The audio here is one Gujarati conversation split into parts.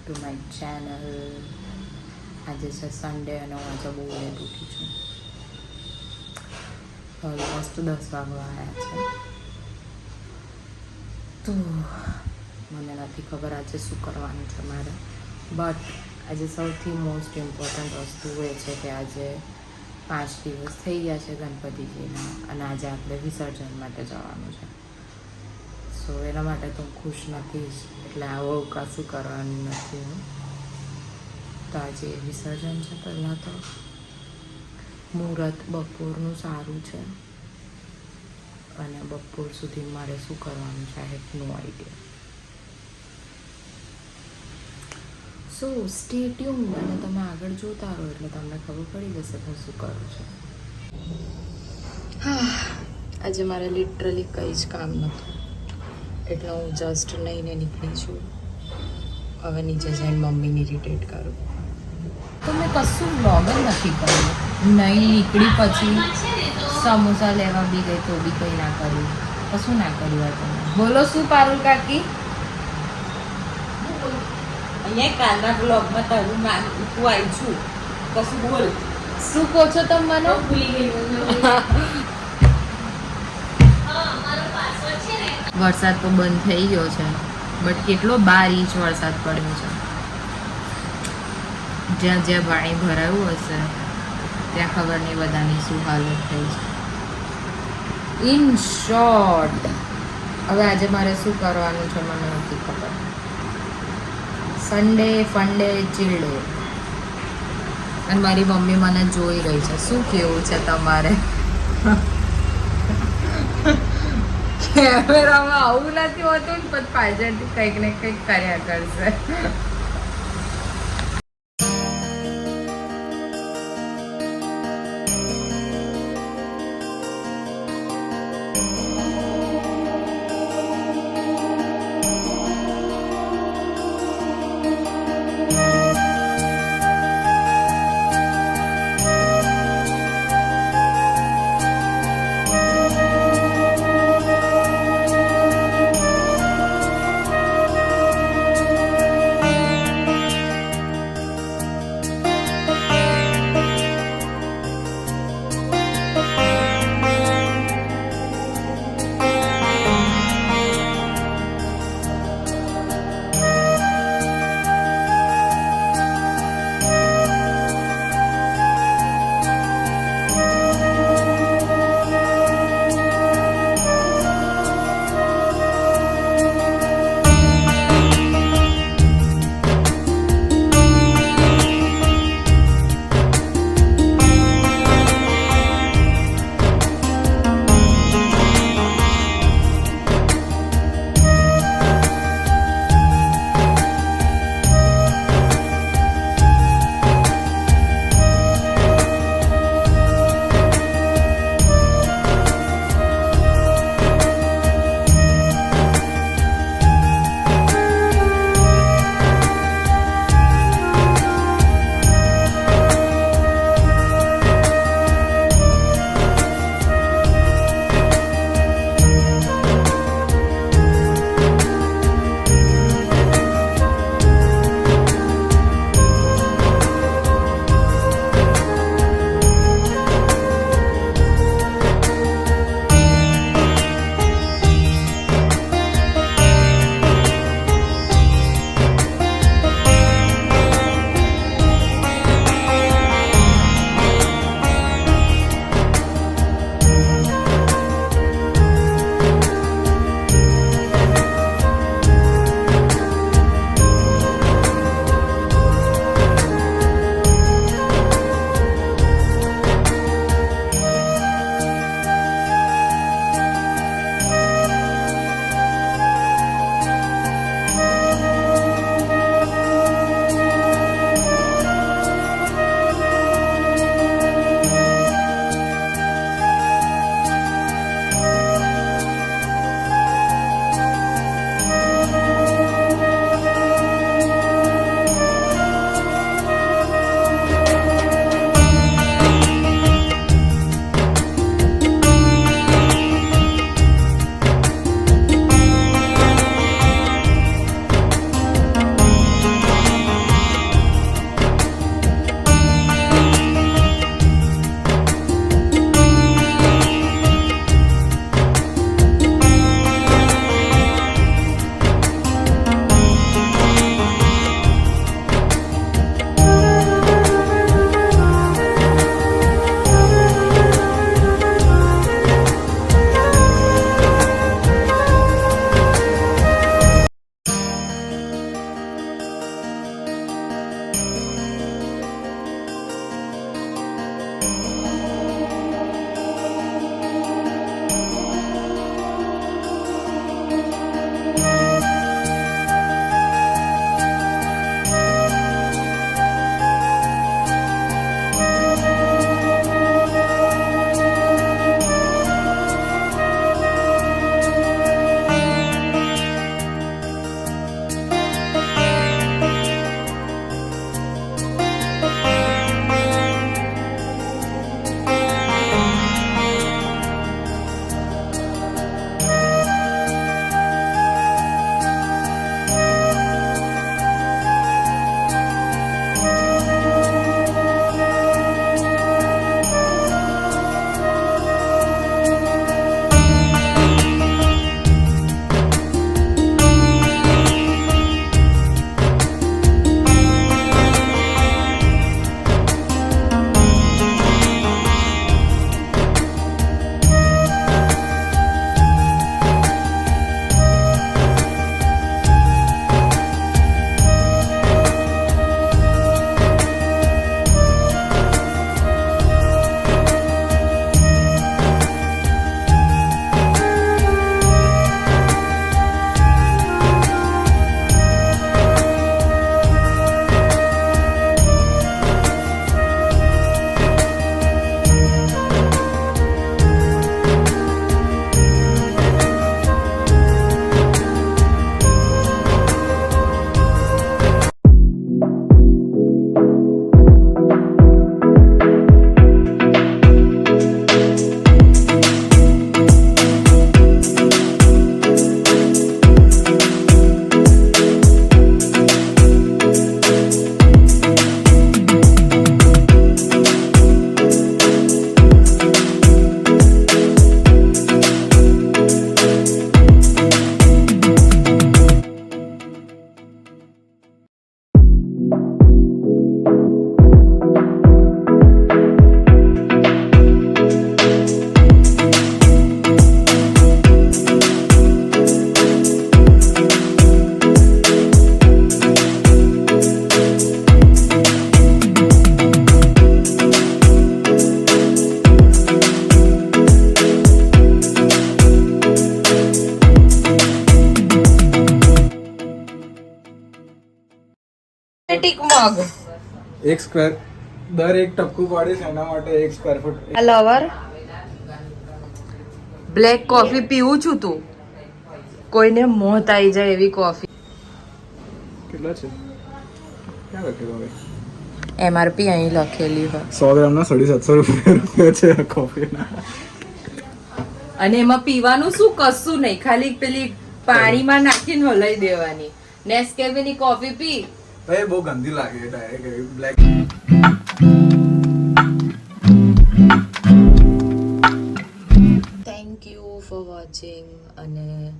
To my channel. આજે છે સન્ડે અને હું આજે બહુ લેટ ઉઠી છું. ઓલમોસ્ટ 10 વાગવા આવ્યા છે. તો મને નથી ખબર આજે શું કરવાનું છે મારે, બટ આજે સૌથી મોસ્ટ ઇમ્પોર્ટન્ટ વસ્તુ એ છે કે આજે 5 દિવસ થઈ ગયા છે ગણપતિજીના, અને આજે આપણે વિસર્જન માટે જવાનું છે. સો એના માટે તો હું ખુશ નથી જ, એટલે આવું કશું કરવાનું નથી હું. તો આજે વિસર્જન છે. પહેલાં તો મુહૂર્ત બપોરનું સારું છે, અને બપોર સુધી મારે શું કરવાનું છે I have no idea. So stay tuned, અને તમે આગળ જોતા રહો એટલે તમને ખબર પડી જશે હું શું કરું છું. આજે મારે લિટરલી કંઈ જ કામ નહોતું, એટલે હું જસ્ટ લઈને નીકળી છું. હવે નીચે જઈને મમ્મીને ઇરિટેટ કરું. તો મેં કશું વ્લોગ જ નથી કર્યું. નહીં નીકળી પછી સમોસા લેવા બી ગઈ તો બી કંઈ ના કર્યું, કશું ના કર્યું હોય તમે. બોલો શું પારુલ કાકી? અહીંયા કાલના બ્લોગમાં તારું નામ આવી છું, કશું બોલ. શું કહો છો તમે મને? ભૂલી ગઈ. વરસાદ તો બંધ થઈ ગયો છે, બટ કેટલો 12 ઇંચ વરસાદ પડ્યો છે. જ્યાં જ્યાં પાણી ભરાયું હશે ત્યાં ખબર નહીં બધાની શું હાલત થઈ છે. ઇન શોર્ટ, હવે આજે મારે શું કરવાનું છે મને નથી ખબર. સન્ડે ફંડે ચીલ્ડે, અને મારી મમ્મી મને જોઈ રહી છે. શું કેવું છે તમારે? કેમેરામાં આવું નથી હોતું ને, પછી પાછળથી કંઈક ને કંઈક કર્યા કરશે. મગ એક સ્ક્વેર દર એક ટપકું પાડીશ એના માટે 1 square foot lover black coffee પીવું છું તું કોઈને મોત આવી જાય એવી કોફી કેટલા છે ક્યાં લખેલું હવે એમઆરપી અહીં લખેલી હોય 100 ગ્રામના 750 રૂપિયા છે આ કોફીના અને એમાં પીવાનું શું કશું નહીં ખાલી પેલી પાણીમાં નાખીને હલાઈ દેવાની નેસ્કેફે ની કોફી પી ભાઈ બહુ ગંદી લાગે direct black thank you for watching અને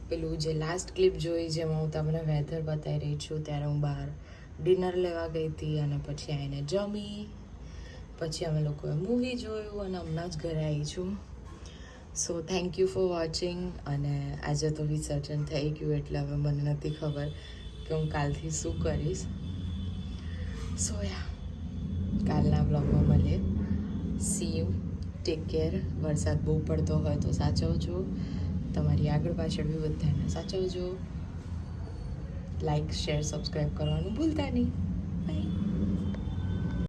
પેલું જે લાસ્ટ ક્લિપ જોઈ જેમાં હું તમને વેધર બતાવી રહી છું ત્યારે હું બહાર ડિનર લેવા ગઈ હતી અને પછી આવીને જમી પછી અમે લોકોએ મૂવી જોયું અને હમણાં જ ઘરે આવી છું so thank you for watching અને આજે તો વિસર્જન થઈ ગયું એટલે હવે મને નથી ખબર કે હું કાલથી શું કરીશ સો યા કાલના બ્લોગમાં મળીએ સી યુ ટેક કેર વરસાદ બહુ પડતો હોય તો સાચવજો તમારી આગળ પાછળ બી બધાને સાચવજો લાઈક શેર સબસ્ક્રાઈબ કરવાનું ભૂલતા નહીં બાય